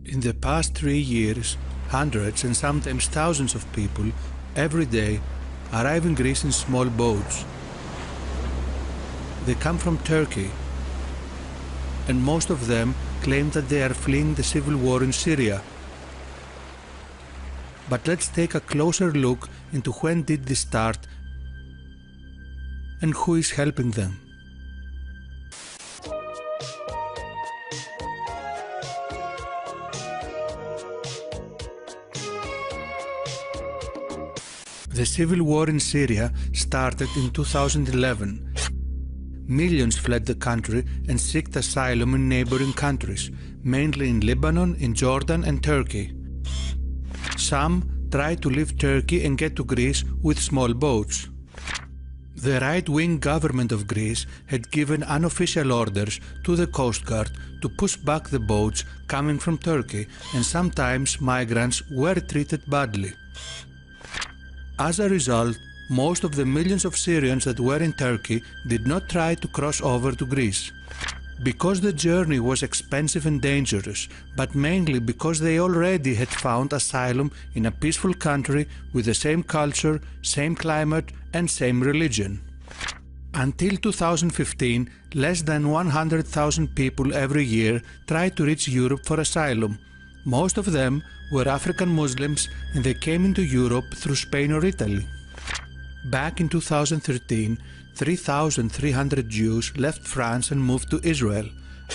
In the past 3 years, hundreds and sometimes thousands of people every day arrive in Greece in small boats. They come from Turkey, and most of them claim that they are fleeing the civil war in Syria. But let's take a closer look into when did this start and who is helping them. The civil war in Syria started in 2011. Millions fled the country and sought asylum in neighboring countries, mainly in Lebanon, in Jordan and Turkey. Some tried to leave Turkey and get to Greece with small boats. The right-wing government of Greece had given unofficial orders to the Coast Guard to push back the boats coming from Turkey, and sometimes migrants were treated badly. As a result, most of the millions of Syrians that were in Turkey did not try to cross over to Greece. Because the journey was expensive and dangerous, but mainly because they already had found asylum in a peaceful country with the same culture, same climate and same religion. Until 2015, less than 100,000 people every year tried to reach Europe for asylum. Most of them were African Muslims, and they came into Europe through Spain or Italy. Back in 2013, 3,300 Jews left France and moved to Israel.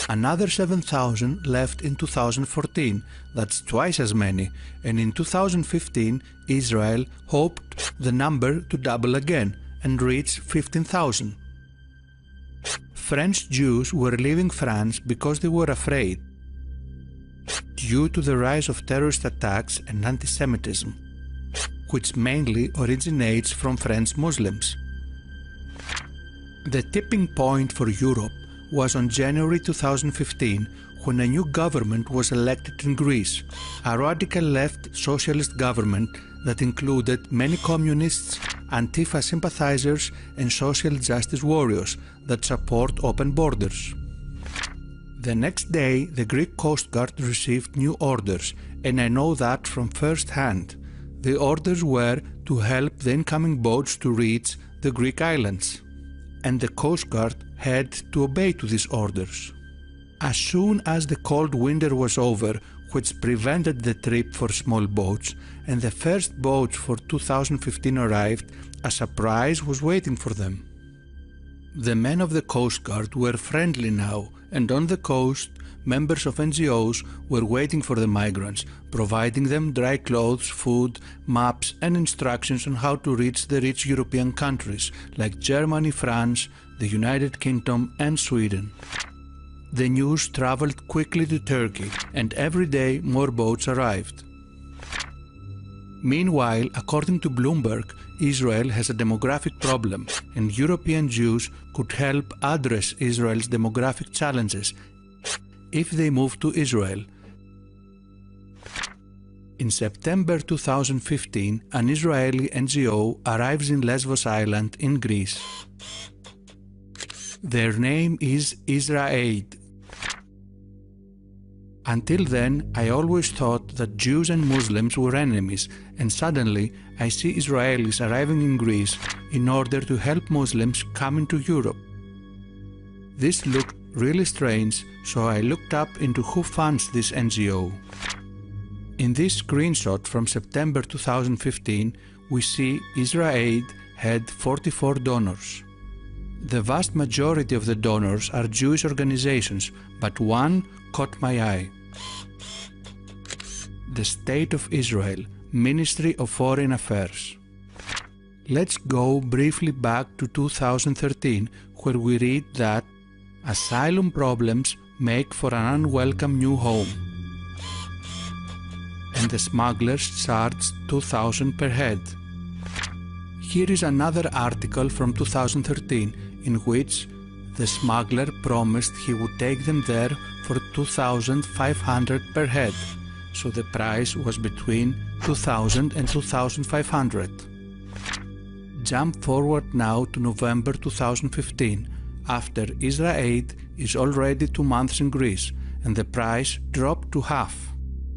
Another 7,000 left in 2014, that's twice as many, and in 2015 Israel hoped the number to double again and reach 15,000. French Jews were leaving France because they were afraid, due to the rise of terrorist attacks and anti-Semitism, which mainly originates from French Muslims. The tipping point for Europe was on January 2015, when a new government was elected in Greece, a radical left socialist government that included many communists, Antifa sympathizers and social justice warriors that support open borders. The next day, the Greek Coast Guard received new orders, and I know that from first hand. The orders were to help the incoming boats to reach the Greek islands, and the Coast Guard had to obey to these orders. As soon as the cold winter was over, which prevented the trip for small boats, and the first boats for 2015 arrived, a surprise was waiting for them. The men of the Coast Guard were friendly now, and on the coast, members of NGOs were waiting for the migrants, providing them dry clothes, food, maps and instructions on how to reach the rich European countries like Germany, France, the United Kingdom and Sweden. The news traveled quickly to Turkey, and every day more boats arrived. Meanwhile, according to Bloomberg, Israel has a demographic problem, and European Jews could help address Israel's demographic challenges if they move to Israel. In September 2015, an Israeli NGO arrives in Lesbos Island in Greece. Their name is IsraAID. Until then, I always thought that Jews and Muslims were enemies, and suddenly I see Israelis arriving in Greece in order to help Muslims come into Europe. This looked really strange, so I looked up into who funds this NGO. In this screenshot from September 2015, we see IsraAID had 44 donors. The vast majority of the donors are Jewish organizations, but one caught my eye. The State of Israel, Ministry of Foreign Affairs. Let's go briefly back to 2013, where we read that asylum problems make for an unwelcome new home, and the smugglers charged 2,000 per head. Here is another article from 2013 in which the smuggler promised he would take them there for 2,500 per head, so the price was between 2,000 and 2,500. Jump forward now to November 2015, after IsraAID is already 2 months in Greece, and the price dropped to half.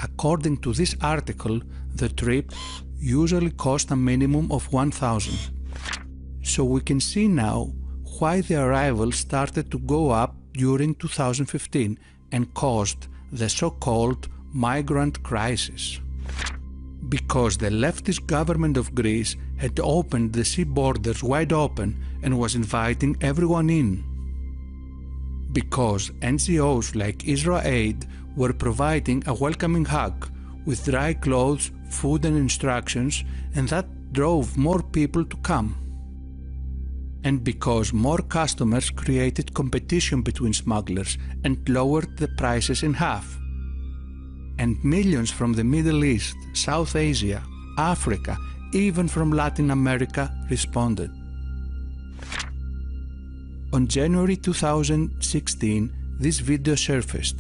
According to this article, the trip usually cost a minimum of $1,000. So we can see now why the arrivals started to go up during 2015 and caused the so-called migrant crisis. Because the leftist government of Greece had opened the sea borders wide open and was inviting everyone in. Because NGOs like IsraAID were providing a welcoming hug with dry clothes, food and instructions, and that drove more people to come. And because more customers created competition between smugglers and lowered the prices in half. And millions from the Middle East, South Asia, Africa, even from Latin America responded. On January 2016, this video surfaced.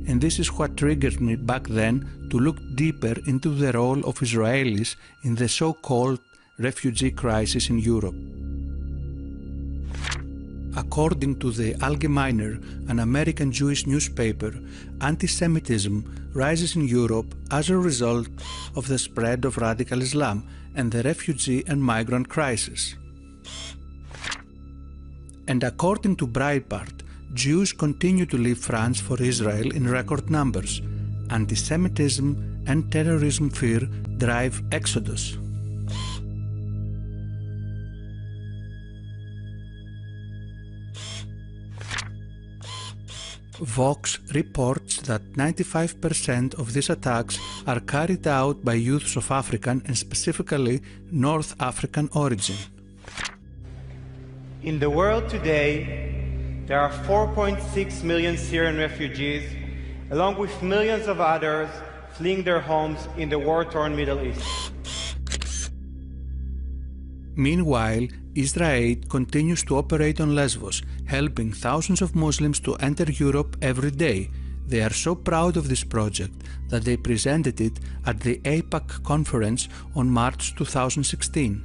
And this is what triggered me back then to look deeper into the role of Israelis in the so-called refugee crisis in Europe. According to the Allgemeiner, an American Jewish newspaper, anti-Semitism rises in Europe as a result of the spread of radical Islam and the refugee and migrant crisis. And according to Breitbart, Jews continue to leave France for Israel in record numbers. Anti-Semitism and terrorism fear drive exodus. Vox reports that 95% of these attacks are carried out by youths of African and specifically North African origin. In the world today, there are 4.6 million Syrian refugees, along with millions of others fleeing their homes in the war-torn Middle East. Meanwhile, IsraAID continues to operate on Lesbos, helping thousands of Muslims to enter Europe every day. They are so proud of this project that they presented it at the AIPAC conference on March 2016.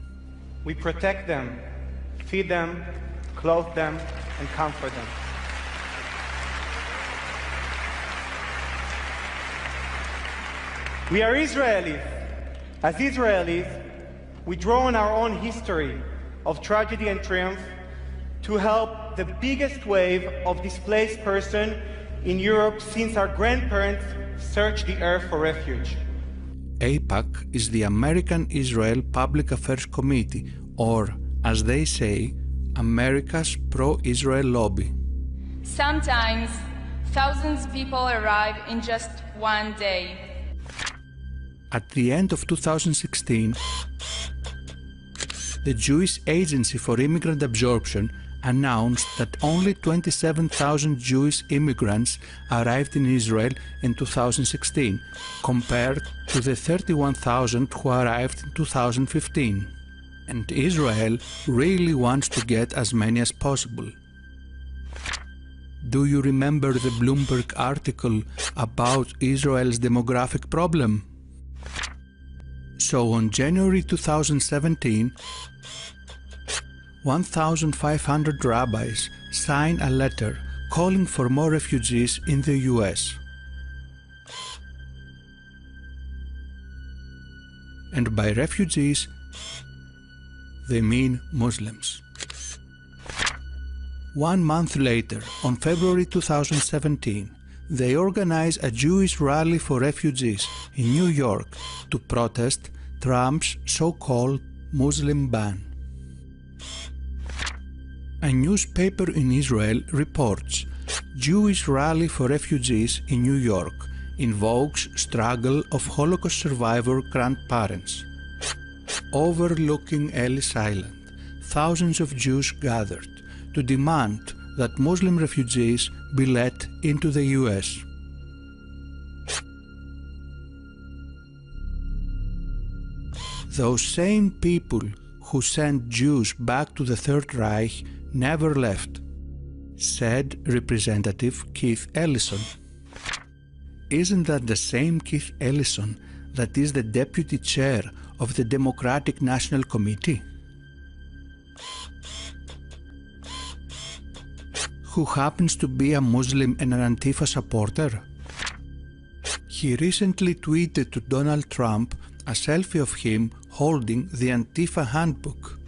We protect them, feed them, clothe them, and comfort them. We are Israelis. As Israelis, we draw on our own history of tragedy and triumph to help the biggest wave of displaced persons in Europe since our grandparents searched the earth for refuge. AIPAC is the American Israel Public Affairs Committee, or, as they say, America's pro-Israel lobby. Sometimes, thousands of people arrive in just one day. At the end of 2016, the Jewish Agency for Immigrant Absorption announced that only 27,000 Jewish immigrants arrived in Israel in 2016, compared to the 31,000 who arrived in 2015. And Israel really wants to get as many as possible. Do you remember the Bloomberg article about Israel's demographic problem? So on January 2017, 1,500 rabbis signed a letter calling for more refugees in the US. And by refugees, they mean Muslims. 1 month later, on February 2017, they organized a Jewish rally for refugees in New York to protest Trump's so-called Muslim ban. A newspaper in Israel reports Jewish rally for refugees in New York invokes struggle of Holocaust survivor grandparents. Overlooking Ellis Island, thousands of Jews gathered to demand that Muslim refugees be let into the US. Those same people who sent Jews back to the Third Reich never left, said Representative Keith Ellison. Isn't that the same Keith Ellison that is the deputy chair of the Democratic National Committee? who happens to be a Muslim and an Antifa supporter? He recently tweeted to Donald Trump a selfie of him holding the Antifa handbook.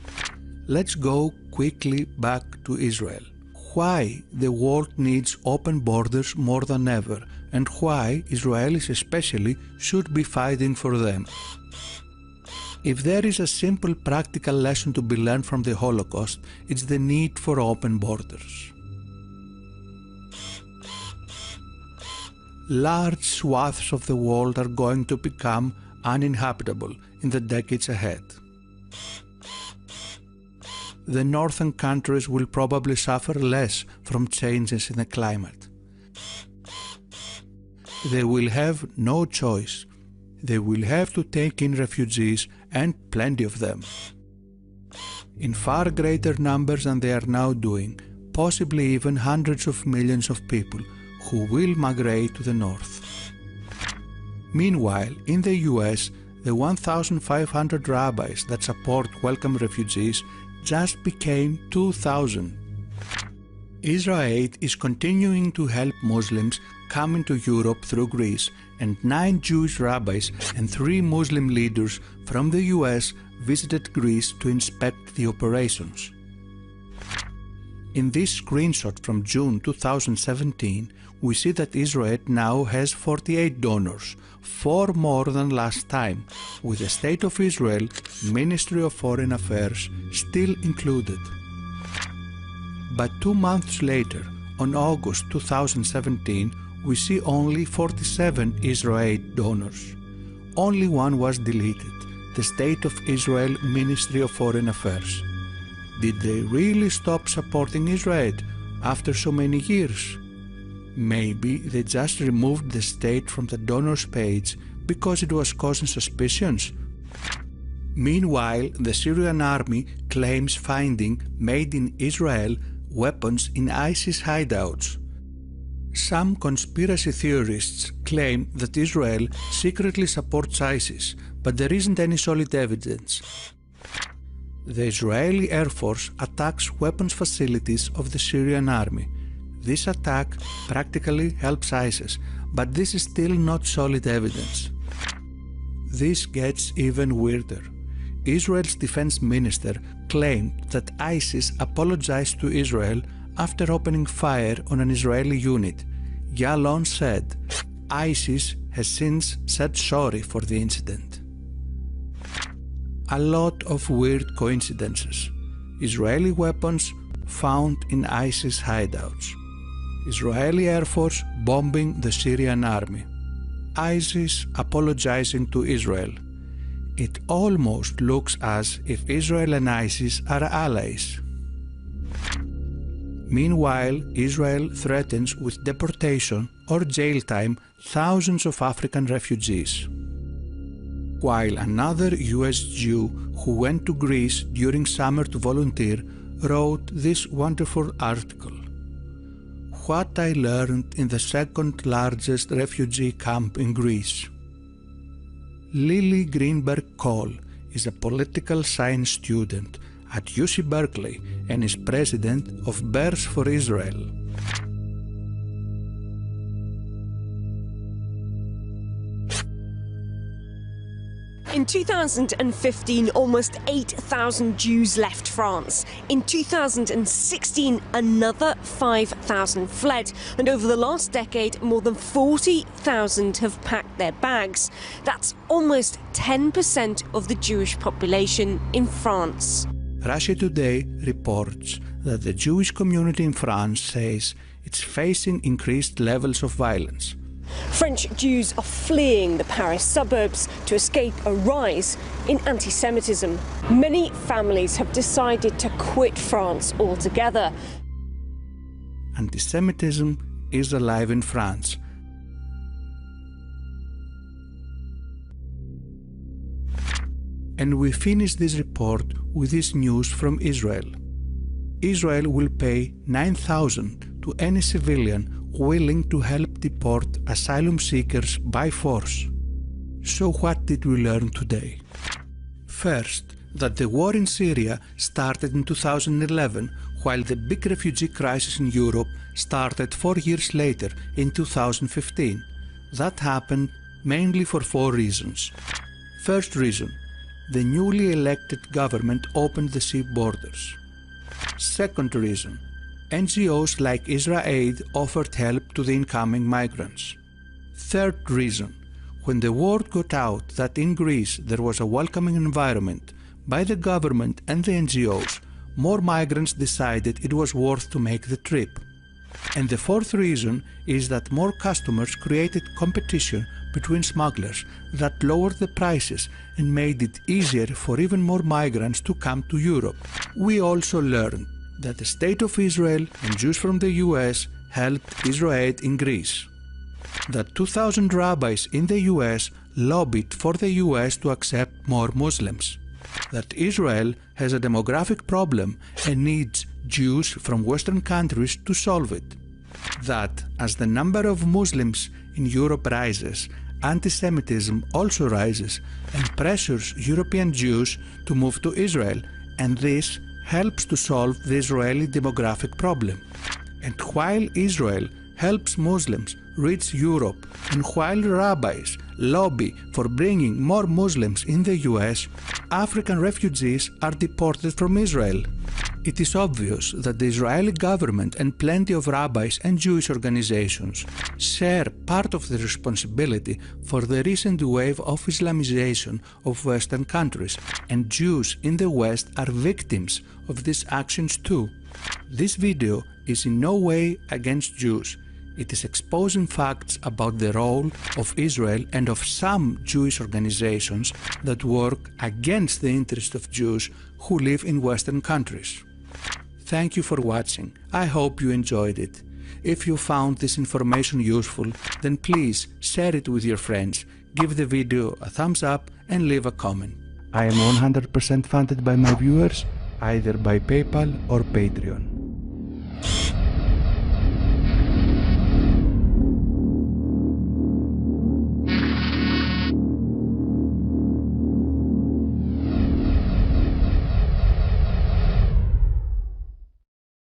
Let's go quickly back to Israel. Why the world needs open borders more than ever, and why Israelis especially should be fighting for them. If there is a simple practical lesson to be learned from the Holocaust, it's the need for open borders. Large swaths of the world are going to become uninhabitable in the decades ahead. The northern countries will probably suffer less from changes in the climate. They will have no choice. They will have to take in refugees, and plenty of them. In far greater numbers than they are now doing, possibly even hundreds of millions of people who will migrate to the north. Meanwhile, in the US, the 1,500 rabbis that support welcome refugees just became 2,000. IsraAID is continuing to help Muslims come into Europe through Greece, and 9 Jewish rabbis and 3 Muslim leaders from the US visited Greece to inspect the operations. In this screenshot from June 2017, we see that IsraAID now has 48 donors, 4 more than last time, with the State of Israel, Ministry of Foreign Affairs still included. But 2 months later, on August 2017, we see only 47 IsraAID donors. Only one was deleted, the State of Israel Ministry of Foreign Affairs. Did they really stop supporting IsraAID after so many years? Maybe they just removed the state from the donors page because it was causing suspicions. Meanwhile, the Syrian army claims finding made in Israel weapons in ISIS hideouts. Some conspiracy theorists claim that Israel secretly supports ISIS, but there isn't any solid evidence. The Israeli Air Force attacks weapons facilities of the Syrian army. This attack practically helps ISIS, but this is still not solid evidence. This gets even weirder. Israel's defense minister claimed that ISIS apologized to Israel after opening fire on an Israeli unit. Yalon said, ISIS has since said sorry for the incident. A lot of weird coincidences. Israeli weapons found in ISIS hideouts. Israeli Air Force bombing the Syrian army. ISIS apologizing to Israel. It almost looks as if Israel and ISIS are allies. Meanwhile, Israel threatens with deportation or jail time thousands of African refugees. While another US Jew who went to Greece during summer to volunteer wrote this wonderful article. What I learned in the second largest refugee camp in Greece. Lily Greenberg Cole is a political science student at UC Berkeley and is president of Bears for Israel. In 2015, almost 8,000 Jews left France. In 2016, another 5,000 fled. And over the last decade, more than 40,000 have packed their bags. That's almost 10% of the Jewish population in France. Russia Today reports that the Jewish community in France says it's facing increased levels of violence. French Jews are fleeing the Paris suburbs to escape a rise in anti-Semitism. Many families have decided to quit France altogether. Anti-Semitism is alive in France. And we finish this report with this news from Israel. Israel will pay $9,000 to any civilian willing to help deport asylum seekers by force. So what did we learn today? First, that the war in Syria started in 2011 while the big refugee crisis in Europe started 4 years later in 2015. That happened mainly for 4 reasons. First reason, the newly elected government opened the sea borders. Second reason, NGOs like IsraAID offered help to the incoming migrants. Third reason, when the word got out that in Greece there was a welcoming environment by the government and the NGOs, more migrants decided it was worth to make the trip. And the fourth reason is that more customers created competition between smugglers that lowered the prices and made it easier for even more migrants to come to Europe. We also learned that the State of Israel and Jews from the US helped IsraAID in Greece. That 2,000 rabbis in the US lobbied for the US to accept more Muslims. That Israel has a demographic problem and needs Jews from Western countries to solve it. That as the number of Muslims in Europe rises, anti-Semitism also rises and pressures European Jews to move to Israel, and this helps to solve the Israeli demographic problem. And while Israel helps Muslims reach Europe, and while rabbis lobby for bringing more Muslims in the US, African refugees are deported from Israel. It is obvious that the Israeli government and plenty of rabbis and Jewish organizations share part of the responsibility for the recent wave of Islamization of Western countries, and Jews in the West are victims of these actions too. This video is in no way against Jews. It is exposing facts about the role of Israel and of some Jewish organizations that work against the interests of Jews who live in Western countries. Thank you for watching. I hope you enjoyed it. If you found this information useful, then please share it with your friends, give the video a thumbs up and leave a comment. I am 100% funded by my viewers, either by PayPal or Patreon.